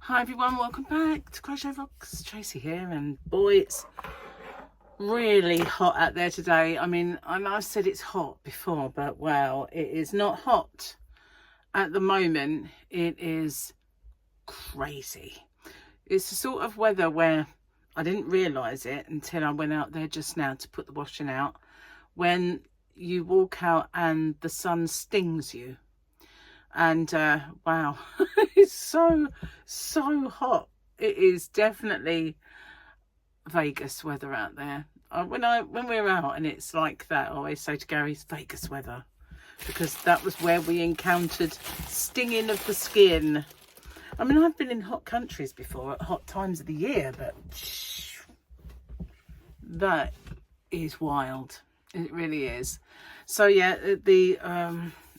Hi everyone, welcome back to Crochet Rocks. Tracy here, and boy, it's really hot out there today. I mean, I know I said it's hot before, but well, it is not hot at the moment. It is crazy. It's the sort of weather where I didn't realise it until I went out there just now to put the washing out. When you walk out and the sun stings you. And wow, it's so hot. It is definitely Vegas weather out there. When we're out and it's like that, I always say to Gary, it's Vegas weather, because that was where we encountered stinging of the skin. I mean, I've been in hot countries before at hot times of the year, but that is wild. It really is. So yeah,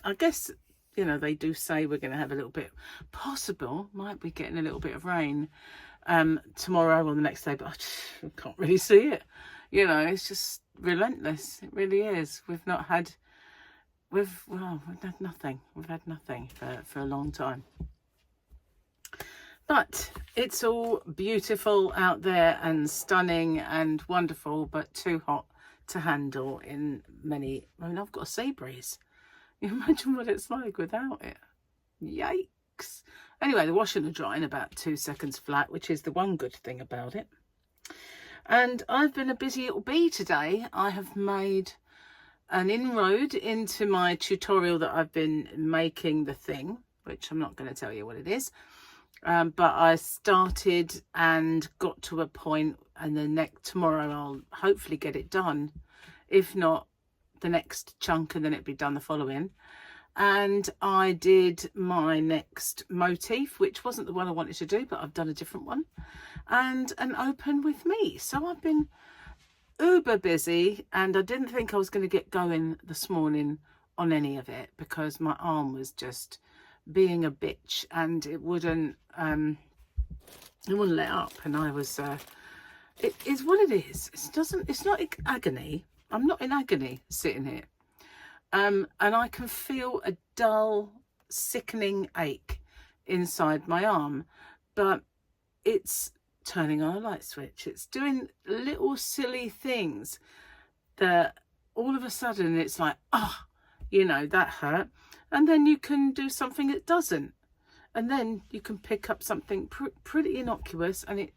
I guess, you know, they do say we're going to have a little bit, might be getting a little bit of rain tomorrow or the next day, but I can't really see it. You know, it's just relentless. It really is. We've had nothing. We've had nothing for a long time. But it's all beautiful out there and stunning and wonderful, but too hot to handle in many. I mean, I've got a sea breeze. You imagine what it's like without it. Yikes. Anyway, the washing and drying about 2 seconds flat, which is the one good thing about it. And I've been a busy little bee today. I have made an inroad into my tutorial that I've been making the thing, which I'm not going to tell you what it is. But I started and got to a point, and then tomorrow I'll hopefully get it done. If not, the next chunk, and then it'd be done the following. And I did my next motif, which wasn't the one I wanted to do, but I've done a different one, and an open with me. So I've been uber busy, and I didn't think I was going to get going this morning on any of it, because my arm was just being a bitch, and it wouldn't let up. And I was it is what it is. It's not agony. I'm not in agony sitting here. And I can feel a dull, sickening ache inside my arm. But it's turning on a light switch. It's doing little silly things that all of a sudden it's like, oh, you know, that hurt. And then you can do something that doesn't. And then you can pick up something pretty innocuous, and it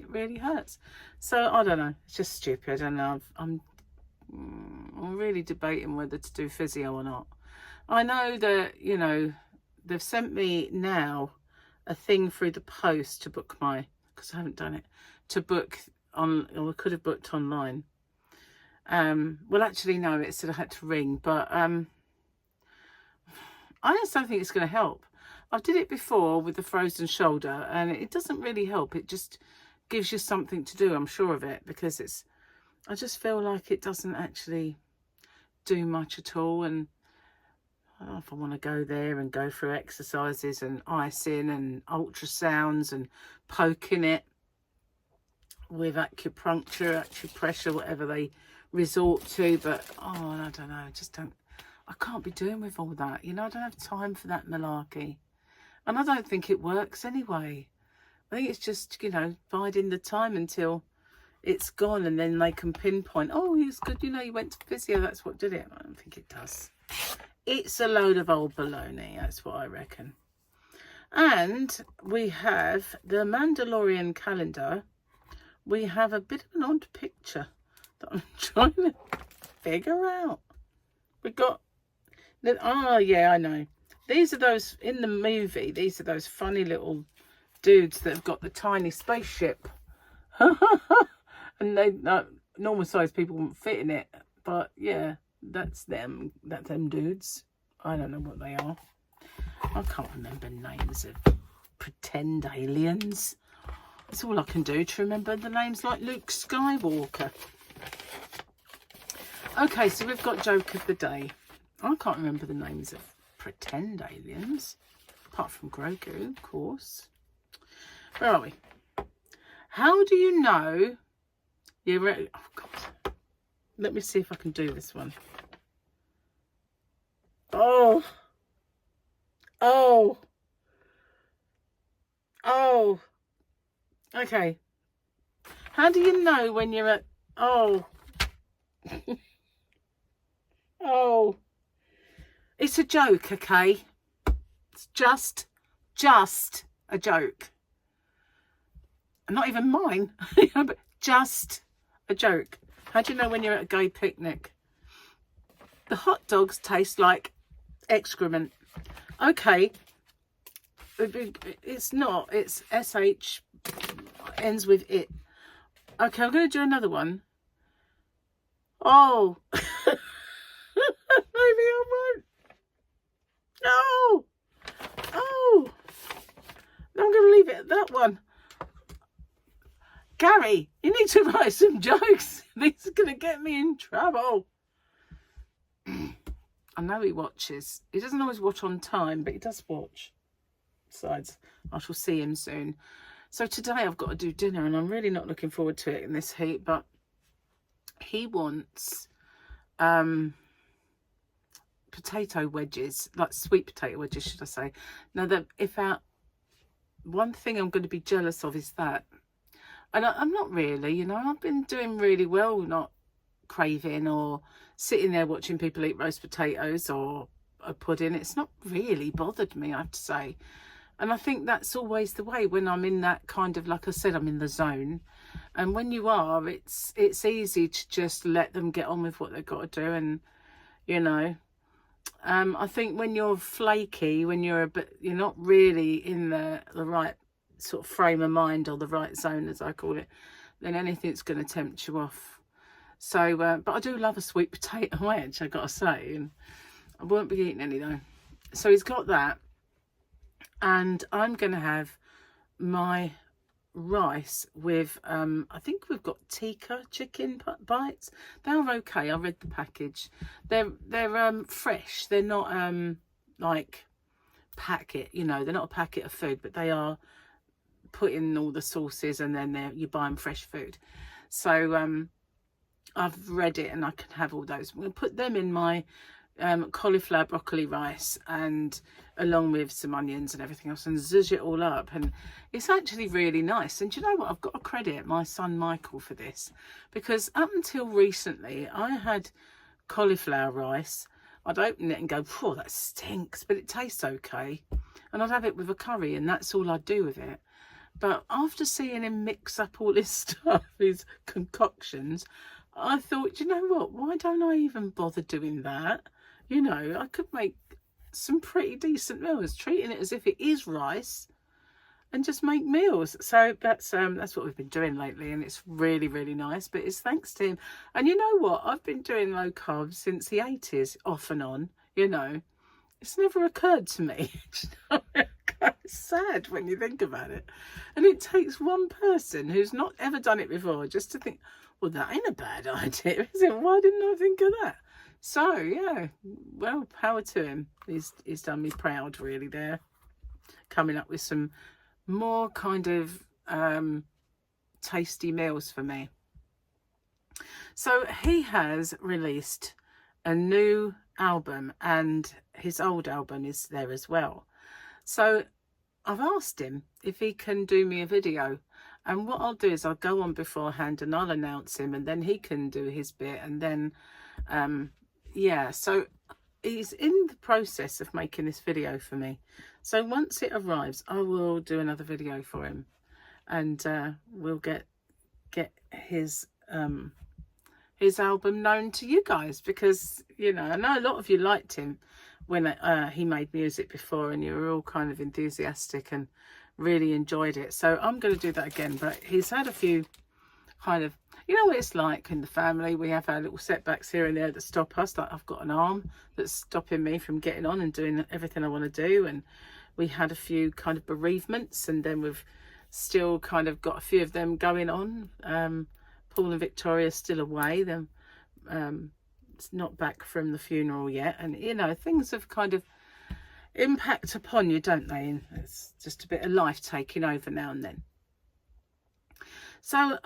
really hurts. So I don't know. It's just stupid. And I'm really debating whether to do physio or not. I know that, you know, they've sent me now a thing through the post to book because I haven't done it, to book on, or I could have booked online. Well, actually, no, it said I had to ring, but I just don't think it's going to help. I've did it before with the frozen shoulder, and it doesn't really help. It just gives you something to do, I'm sure of it, because I just feel like it doesn't actually do much at all. And I don't know if I want to go there and go through exercises and icing and ultrasounds and poking it with acupressure, whatever they resort to. But oh, I don't know, I can't be doing with all that, you know. I don't have time for that malarkey, and I don't think it works anyway. I think it's just, you know, biding the time until it's gone, and then they can pinpoint, oh, he's good, you know, you went to physio, that's what did it. I don't think it does. It's a load of old baloney, that's what I reckon. And we have the Mandalorian calendar. We have a bit of an odd picture that I'm trying to figure out. We got, oh yeah, I know. These are those, in the movie, these are those funny little dudes that have got the tiny spaceship. And they, normal sized people wouldn't fit in it, but yeah, that's them dudes. I don't know what they are. I can't remember names of pretend aliens. That's all I can do, to remember the names, like Luke Skywalker. Okay, so we've got joke of the day. I can't remember the names of pretend aliens, apart from Grogu, of course. Where are we? How do you know you're ready? Oh God, let me see if I can do this one. Oh Oh, okay. How do you know when you're at, oh, oh, it's a joke, okay? It's just a joke. Not even mine, but just a joke. How do you know when you're at a gay picnic? The hot dogs taste like excrement. Okay. It's not. It's SH, ends with it. Okay, I'm going to do another one. Oh. Maybe I won't. No. Oh. I'm going to leave it at that one. Gary, you need to write some jokes. This is going to get me in trouble. I know he watches. He doesn't always watch on time, but he does watch. Besides, I shall see him soon. So today I've got to do dinner, and I'm really not looking forward to it in this heat, but he wants potato wedges, like sweet potato wedges, should I say. Now, one thing I'm going to be jealous of is that. And I'm not really, you know, I've been doing really well, not craving or sitting there watching people eat roast potatoes or a pudding. It's not really bothered me, I have to say. And I think that's always the way when I'm in that kind of, like I said, I'm in the zone. And when you are, it's easy to just let them get on with what they've got to do. And, you know, I think when you're flaky, when you're not really in the right sort of frame of mind, or the right zone, as I call it, then anything's going to tempt you off. So, but I do love a sweet potato wedge, I gotta say, and I won't be eating any though. So he's got that, and I'm going to have my rice with, I think we've got tikka chicken bites. They're okay. I read the package. They're fresh. They're not like packet. You know, they're not a packet of food, but they are put in all the sauces, and then you buy them fresh food. So I've read it, and I can have all those. I'm going to put them in my cauliflower broccoli rice, and along with some onions and everything else, and zhuzh it all up. And it's actually really nice. And do you know what? I've got to credit my son Michael for this, because up until recently I had cauliflower rice. I'd open it and go, oh, that stinks, but it tastes okay. And I'd have it with a curry, and that's all I'd do with it. But after seeing him mix up all his stuff, his concoctions, I thought, you know what, why don't I even bother doing that? You know, I could make some pretty decent meals, treating it as if it is rice, and just make meals. So that's what we've been doing lately, and it's really, really nice. But it's thanks to him. And you know what? I've been doing low carb since the 80s, off and on, you know. It's never occurred to me. It's sad when you think about it. And it takes one person who's not ever done it before just to think, well, that ain't a bad idea, is it? Why didn't I think of that? So, yeah, well, power to him. He's done me proud, really, there. Coming up with some more kind of tasty meals for me. So he has released a new album, and his old album is there as well. So I've asked him if he can do me a video, and what I'll do is I'll go on beforehand and I'll announce him, and then he can do his bit, and then yeah, so he's in the process of making this video for me. So once it arrives, I will do another video for him, and we'll get his album known to you guys, because, you know, I know a lot of you liked him when he made music before, and you were all kind of enthusiastic and really enjoyed it. So I'm going to do that again. But he's had a few kind of, you know what it's like in the family, we have our little setbacks here and there that stop us. Like I've got an arm that's stopping me from getting on and doing everything I want to do, and we had a few kind of bereavements, and then we've still kind of got a few of them going on. Paul and Victoria's still away. They're it's not back from the funeral yet, and you know, things have kind of impact upon you, don't they? And it's just a bit of life taking over now and then. So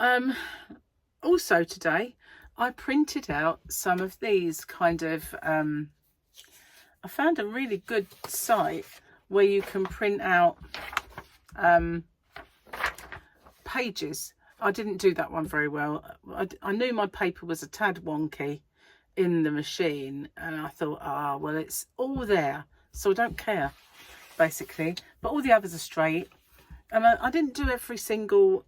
also today I printed out some of these kind of I found a really good site where you can print out pages, I didn't do that one very well. I knew my paper was a tad wonky in the machine, and I thought, ah, well, it's all there, so I don't care, basically. But all the others are straight. And I didn't do every single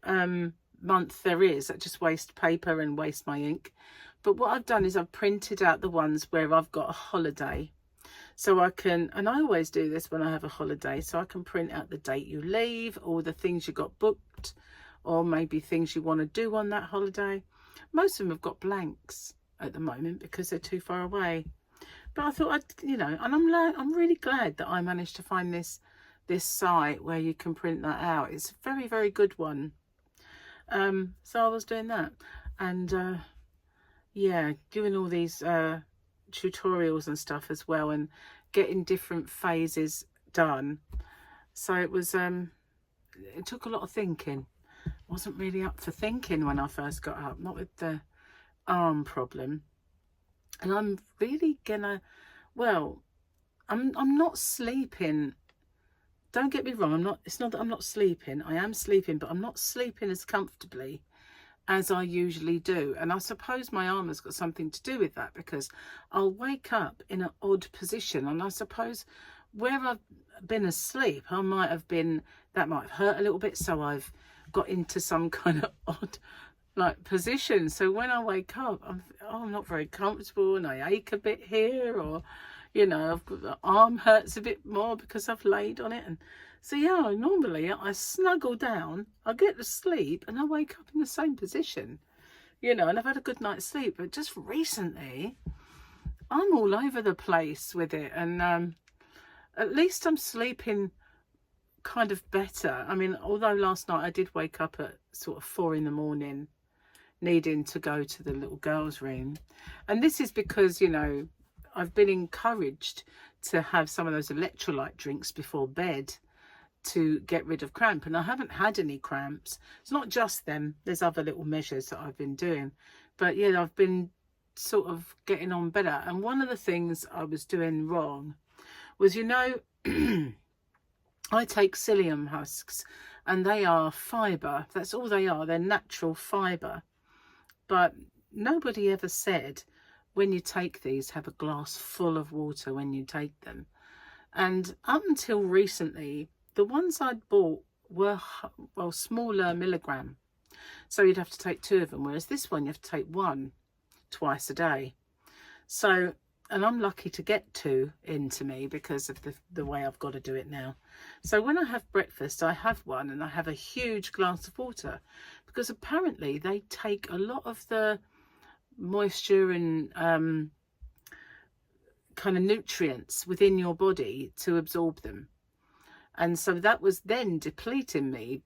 month there is. I just waste paper and waste my ink. But what I've done is I've printed out the ones where I've got a holiday. So I can, and I always do this when I have a holiday, so I can print out the date you leave, or the things you got booked, or maybe things you want to do on that holiday. Most of them have got blanks at the moment because they're too far away. But I thought you know, and I'm really glad that I managed to find this site where you can print that out. It's a very, very good one. So I was doing that, and yeah, doing all these tutorials and stuff as well, and getting different phases done. So it was it took a lot of thinking. Wasn't really up for thinking when I first got up, not with the arm problem. And I'm really gonna, well, I'm not sleeping. Don't get me wrong, it's not that I'm not sleeping. I am sleeping, but I'm not sleeping as comfortably as I usually do. And I suppose my arm has got something to do with that, because I'll wake up in an odd position. And I suppose where I've been asleep, that might have hurt a little bit. So I've got into some kind of odd like position. So when I wake up, I'm not very comfortable, and I ache a bit here, or you know, the arm hurts a bit more because I've laid on it. And so yeah, normally I snuggle down, I get to sleep, and I wake up in the same position, you know, and I've had a good night's sleep. But just recently I'm all over the place with it, and at least I'm sleeping kind of better. I mean, although last night I did wake up at sort of 4 in the morning needing to go to the little girls' room. And this is because, you know, I've been encouraged to have some of those electrolyte drinks before bed to get rid of cramp, and I haven't had any cramps. It's not just them, there's other little measures that I've been doing, but yeah, I've been sort of getting on better. And one of the things I was doing wrong was, you know, I take psyllium husks, and they are fibre. That's all they are. They're natural fibre. But nobody ever said, when you take these, have a glass full of water when you take them. And up until recently, the ones I'd bought were, well, smaller milligram. So you'd have to take 2 of them, whereas this one you have to take 1 twice a day. So, and I'm lucky to get 2 into me because of the way I've got to do it now. So when I have breakfast, I have 1, and I have a huge glass of water, because apparently they take a lot of the moisture and kind of nutrients within your body to absorb them. And so that was then depleting me,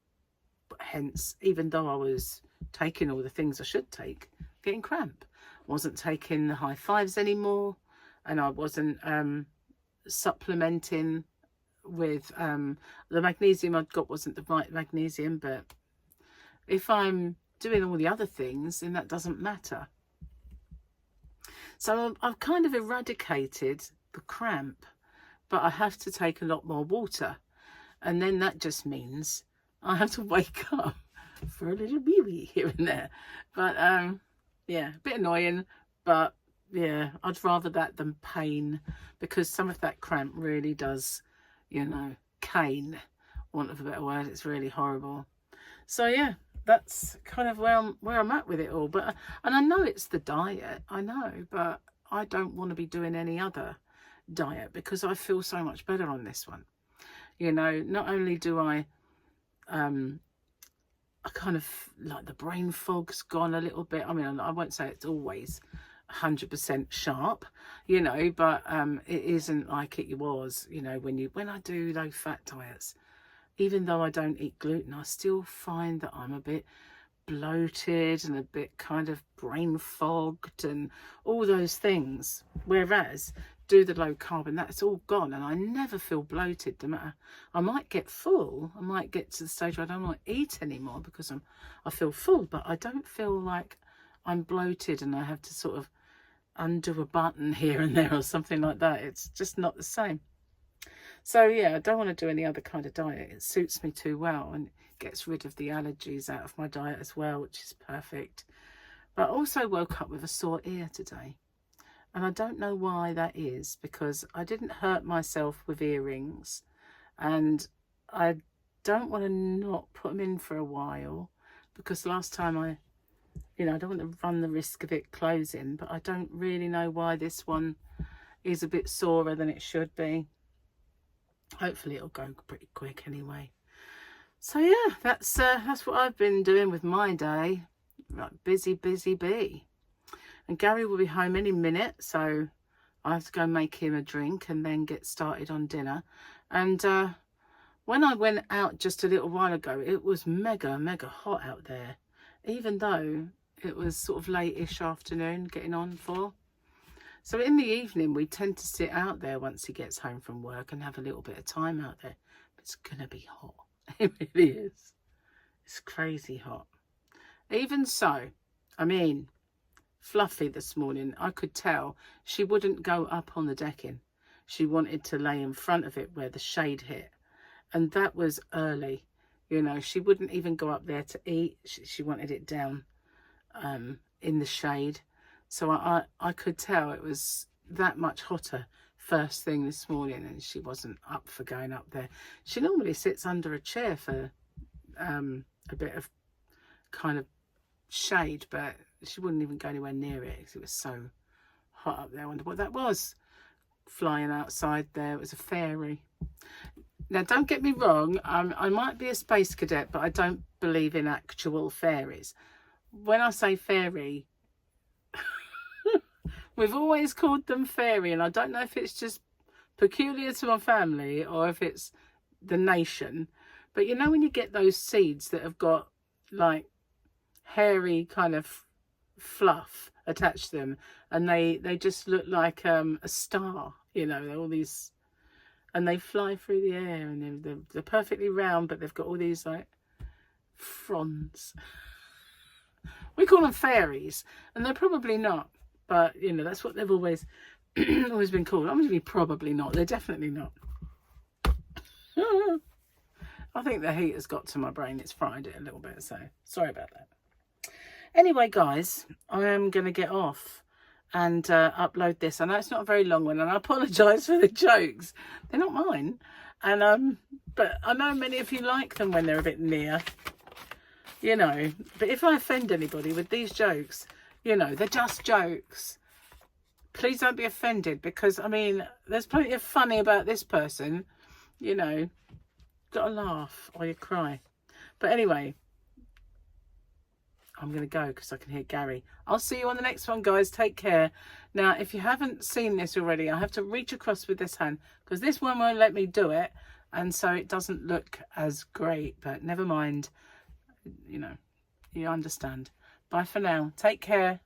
hence, even though I was taking all the things I should take, getting cramp. Wasn't taking the high 5s anymore, and I wasn't supplementing with the magnesium I'd got wasn't the right magnesium. But if I'm doing all the other things, then that doesn't matter. So I've kind of eradicated the cramp, but I have to take a lot more water. And then that just means I have to wake up for a little wee-wee here and there. But yeah, a bit annoying, but yeah, I'd rather that than pain, because some of that cramp really does, you know, cane, want of a better word. It's really horrible. So yeah, that's kind of where I'm at with it all. But and I know it's the diet, I know, but I don't want to be doing any other diet, because I feel so much better on this one. You know, not only do I kind of like the brain fog's gone a little bit. I mean, I won't say it's always 100% sharp, you know, but it isn't like it was, you know, when I do low fat diets. Even though I don't eat gluten, I still find that I'm a bit bloated and a bit kind of brain fogged and all those things. Whereas do the low carb and that's all gone, and I never feel bloated. No matter, I might get full, I might get to the stage where I don't want to eat anymore because I feel full, but I don't feel like I'm bloated and I have to sort of undo a button here and there or something like that. It's just not the same. So yeah, I don't want to do any other kind of diet. It suits me too well and gets rid of the allergies out of my diet as well, which is perfect. But I also woke up with a sore ear today. And I don't know why that is, because I didn't hurt myself with earrings. And I don't want to not put them in for a while, because last time I don't want to run the risk of it closing, but I don't really know why this one is a bit sorer than it should be. Hopefully it'll go pretty quick anyway. So yeah, that's what I've been doing with my day. Like busy bee. And Gary will be home any minute, so I have to go make him a drink and then get started on dinner. And when I went out just a little while ago, it was mega hot out there, even though it was sort of late-ish afternoon, getting on 4. So in the evening, we tend to sit out there once he gets home from work and have a little bit of time out there. But it's going to be hot. It really is. It's crazy hot. Even so, I mean, Fluffy this morning, I could tell she wouldn't go up on the decking. She wanted to lay in front of it where the shade hit. And that was early. She wouldn't even go up there to eat. She wanted it down in the shade. So I could tell it was that much hotter first thing this morning, and she wasn't up for going up there. She normally sits under a chair for a bit of kind of shade, but she wouldn't even go anywhere near it because it was so hot up there. I wonder what that was flying outside there. It was a fairy. Now, don't get me wrong, I might be a space cadet, but I don't believe in actual fairies. When I say fairy, we've always called them fairy, and I don't know if it's just peculiar to my family or if it's the nation. But when you get those seeds that have got like hairy kind of fluff attached to them, and they just look like a star, they're all these, and they fly through the air, and they're perfectly round, but they've got all these like fronds. We call them fairies, and they're probably not, but that's what they've always been called. I'm going to be probably not. They're definitely not. I think the heat has got to my brain. It's fried it a little bit, so sorry about that. Anyway, guys, I am going to get off and upload this. I know it's not a very long one, and I apologise for the jokes. They're not mine. And but I know many of you like them when they're a bit near. But if I offend anybody with these jokes, they're just jokes. Please don't be offended, because, I mean, there's plenty of funny about this person. Gotta laugh or you cry. But anyway, I'm going to go because I can hear Gary. I'll see you on the next one, guys. Take care. Now, if you haven't seen this already, I have to reach across with this hand because this one won't let me do it. And so it doesn't look as great, but never mind. You understand. Bye for now. Take care.